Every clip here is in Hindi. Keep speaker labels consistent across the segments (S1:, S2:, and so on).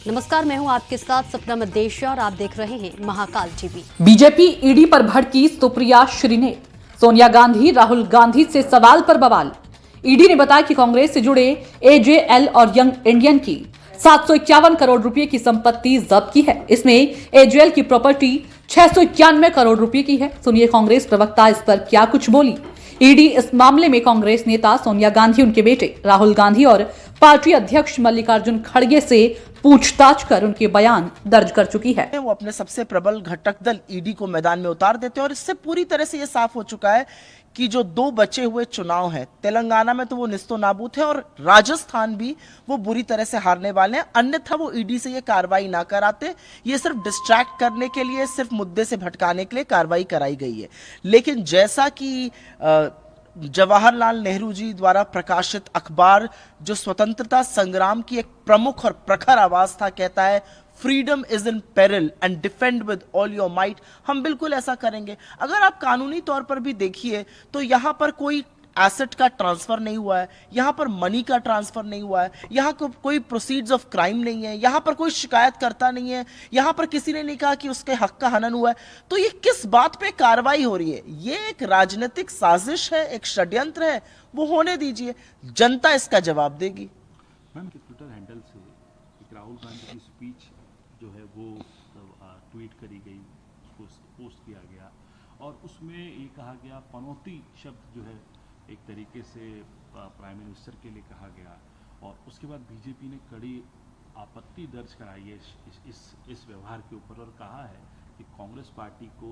S1: नमस्कार, मैं हूं आपके साथ सपना मदेशिया और आप देख रहे हैं महाकाल टीवी।
S2: बीजेपी ईडी पर भड़की सुप्रिया श्रीनेत। सोनिया गांधी राहुल गांधी से सवाल पर बवाल। ईडी ने बताया कि कांग्रेस से जुड़े एजेएल और यंग इंडियन की 751 करोड़ रुपए की संपत्ति जब्त की है। इसमें एजेएल की प्रॉपर्टी 691 करोड़ रुपए की है। सुनिए कांग्रेस प्रवक्ता इस पर क्या कुछ बोली। ईडी इस मामले में कांग्रेस नेता सोनिया गांधी, उनके बेटे राहुल गांधी और पार्टी अध्यक्ष मल्लिकार्जुन खड़गे से पूछताछ कर उनके बयान दर्ज कर चुकी है।
S3: वो अपने सबसे प्रबल घटक दल ईडी को मैदान में उतार देते हैं और इससे पूरी तरह से ये साफ हो चुका है कि जो दो बचे हुए चुनाव हैं, तेलंगाना में तो वो निस्तो नाबूद है और राजस्थान भी वो बुरी तरह से हारने वाले हैं। अन्यथा वो ईडी से ये कार्रवाई ना कराते। ये सिर्फ डिस्ट्रैक्ट करने के लिए, सिर्फ मुद्दे से भटकाने के लिए कार्रवाई कराई गई है। लेकिन जैसा कि जवाहरलाल नेहरू जी द्वारा प्रकाशित अखबार, जो स्वतंत्रता संग्राम की एक प्रमुख और प्रखर आवाज था, कहता है freedom is in peril and defend with all your might. हम बिल्कुल ऐसा करेंगे। अगर आप कानूनी तौर पर भी देखिए तो यहां पर कोई एसेट का ट्रांसफर नहीं हुआ है, यहां पर मनी का ट्रांसफर नहीं हुआ है, यहां कोई प्रोसीड्स ऑफ क्राइम नहीं है, यहां पर कोई शिकायत करता नहीं है, यहां पर किसी ने नहीं कहा कि उसके हक का हनन हुआ है। तो ये किस बात पे कार्रवाई हो रही है? ये एक राजनीतिक साजिश है, एक षड्यंत्र है। वो होने दीजिए, जनता इसका जवाब देगी।
S4: मैम के ट्विटर हैंडल से एक राहुल गांधी की स्पीच जो है वो ट्वीट करी गई, उसको पोस्ट किया गया और उसमें ये कहा गया, पनौती शब्द जो है एक तरीके से प्राइम मिनिस्टर के लिए कहा गया और उसके बाद बीजेपी ने कड़ी आपत्ति दर्ज कराई है इस व्यवहार के ऊपर और कहा है कि कांग्रेस पार्टी को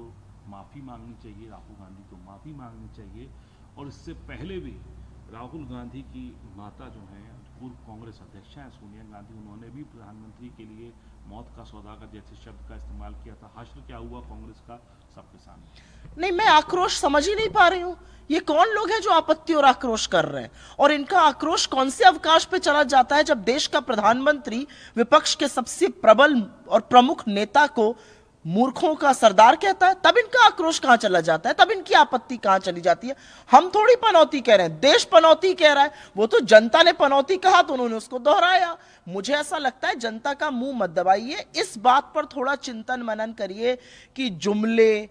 S4: माफ़ी मांगनी चाहिए, राहुल गांधी को माफ़ी मांगनी चाहिए। और इससे पहले भी राहुल गांधी की माता जो हैं, पूर्व कांग्रेस अध्यक्ष हैं सोनिया गांधी, उन्होंने भी प्रधानमंत्री के लिए मौत का सौदागर जैसे शब्द का इस्तेमाल किया था। हश्र क्या हुआ कांग्रेस का सबके सामने?
S3: नहीं, मैं आक्रोश समझ ही नहीं पा रही हूं। ये कौन लोग हैं जो आपत्ति और आक्रोश कर रहे हैं? और इनका आक्रोश कौन से अवकाश पे चला जाता है जब देश का प्रधानमंत्री विपक्ष के सबसे प्रबल और प्रमुख नेता को मूर्खों का सरदार कहता है? तब इनका आक्रोश कहां चला जाता है? तब इनकी आपत्ति कहां चली जाती है? हम थोड़ी पनौती कह रहे हैं, देश पनौती कह रहा है। वो तो जनता ने पनौती कहा तो उन्होंने उसको दोहराया। मुझे ऐसा लगता है जनता का मुंह मत दबाइए, इस बात पर थोड़ा चिंतन मनन करिए कि जुमले,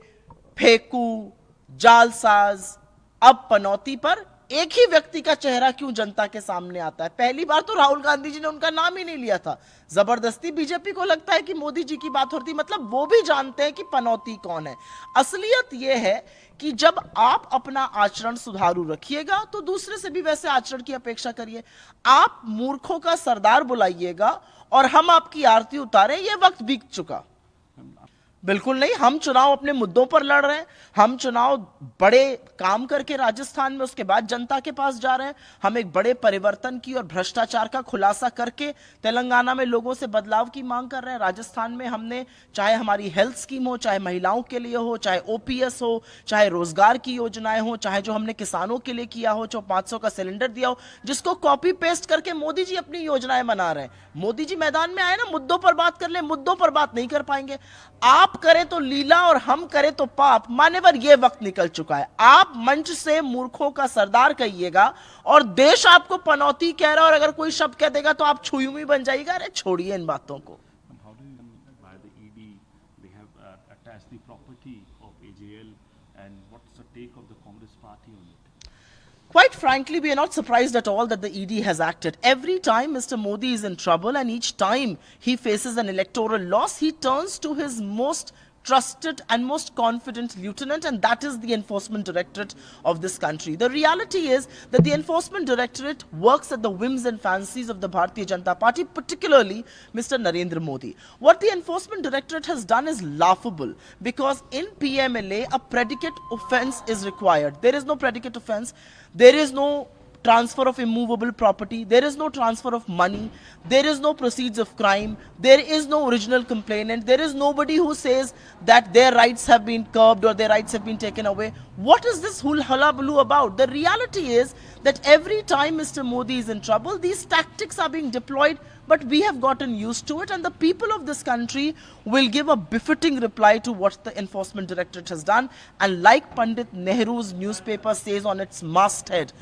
S3: फेंकू, जालसाज, अब पनौती पर एक ही व्यक्ति का चेहरा क्यों जनता के सामने आता है? पहली बार तो राहुल गांधी जी ने उनका नाम ही नहीं लिया था। जबरदस्ती बीजेपी को लगता है कि मोदी जी की बात होती, मतलब वो भी जानते हैं कि पनौती कौन है। असलियत यह है कि जब आप अपना आचरण सुधारू रखिएगा तो दूसरे से भी वैसे आचरण की अपेक्षा करिए। आप मूर्खों का सरदार बुलाइएगा और हम आपकी आरती उतारें, यह वक्त बीत चुका। बिल्कुल नहीं। हम चुनाव अपने मुद्दों पर लड़ रहे हैं। हम चुनाव बड़े काम करके राजस्थान में, उसके बाद जनता के पास जा रहे हैं। हम एक बड़े परिवर्तन की और भ्रष्टाचार का खुलासा करके तेलंगाना में लोगों से बदलाव की मांग कर रहे हैं। राजस्थान में हमने, चाहे हमारी हेल्थ स्कीम हो, चाहे महिलाओं के लिए हो, चाहे ओपीएस हो, चाहे रोजगार की योजनाएं हो, चाहे जो हमने किसानों के लिए किया हो, जो 500 का सिलेंडर दिया हो, जिसको कॉपी पेस्ट करके मोदी जी अपनी योजनाएं बना रहे हैं। मोदी जी मैदान में आए ना, मुद्दों पर बात कर ले। मुद्दों पर बात नहीं कर पाएंगे। आप करें तो लीला और हम करें तो पाप। मान्यवर, यह वक्त निकल चुका है। आप मंच से मूर्खों का सरदार कहिएगा और देश आपको पनौती कह रहा है, और अगर कोई शब्द कह देगा तो आप छुईमुई बन जाइएगा। अरे छोड़िए इन बातों को।
S4: How do you, by the ED, they have attached the property of AJL, and what's the take of the Congress party on it?
S3: Quite frankly, we are not surprised at all that the ED has acted. Every time Mr. Modi is in trouble and each time he faces an electoral loss, he turns to his most trusted and most confident lieutenant, and that is the Enforcement Directorate of this country. The reality is that the Enforcement Directorate works at the whims and fancies of the Bharatiya Janata Party, particularly Mr. Narendra Modi. What the Enforcement Directorate has done is laughable, because in PMLA a predicate offence is required. There is no predicate offence. There is no transfer of immovable property, there is no transfer of money, there is no proceeds of crime, there is no original complainant, there is nobody who says that their rights have been curbed or their rights have been taken away. What is this hullabaloo about? The reality is that every time Mr. Modi is in trouble, these tactics are being deployed, but we have gotten used to it, and the people of this country will give a befitting reply to what the Enforcement Directorate has done. And like Pandit Nehru's newspaper says on its masthead,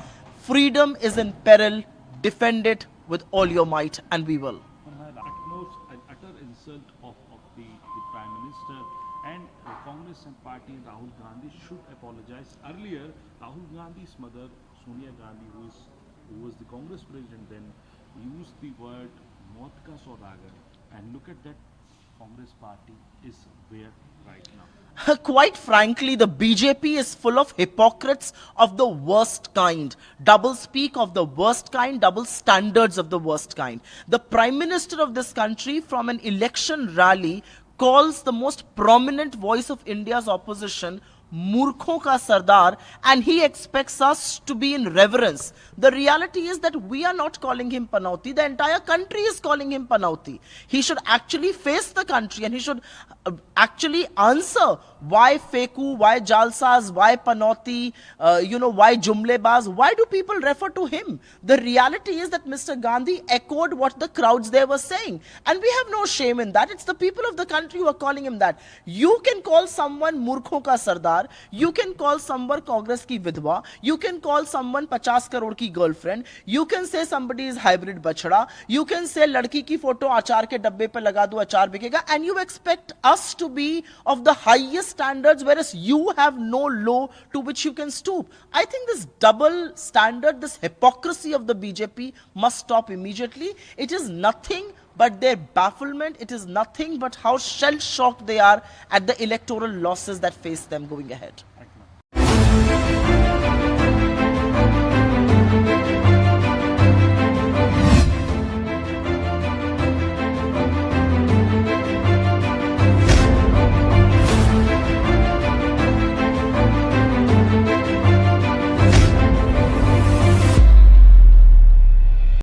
S3: freedom is in peril, defend it with all your might, and we will.
S4: At Congress and party and Rahul Gandhi should apologize. Earlier, Rahul Gandhi's mother, Sonia Gandhi, who was the Congress president then, used the word "Maut ka saudagar," and look at that, Congress party is where right now.
S3: Quite frankly, the BJP is full of hypocrites of the worst kind, double speak of the worst kind, double standards of the worst kind. The Prime Minister of this country, from an election rally, calls the most prominent voice of India's opposition Murkhon ka Sardar, and he expects us to be in reverence. The reality is that we are not calling him Panauti. The entire country is calling him Panauti. He should actually face the country, and he should actually answer why Feku, why Jalsas, why Panauti, why Jumlebaz. Why do people refer to him? The reality is that Mr. Gandhi echoed what the crowds there were saying, and we have no shame in that. It's the people of the country who are calling him that. You can call someone Murkhon ka Sardar. You can call someone Congress ki vidwa. You can call someone 50 crore ki girlfriend. You can say somebody is hybrid bachda. You can say ladki ki photo achar ke dabbe pe laga do, achar bikega, and you expect us to be of the highest standards, whereas you have no low to which you can stoop. I think this double standard, this hypocrisy of the BJP must stop immediately. It is nothing but their bafflement. It is nothing but how shell-shocked they are at the electoral losses that face them going ahead.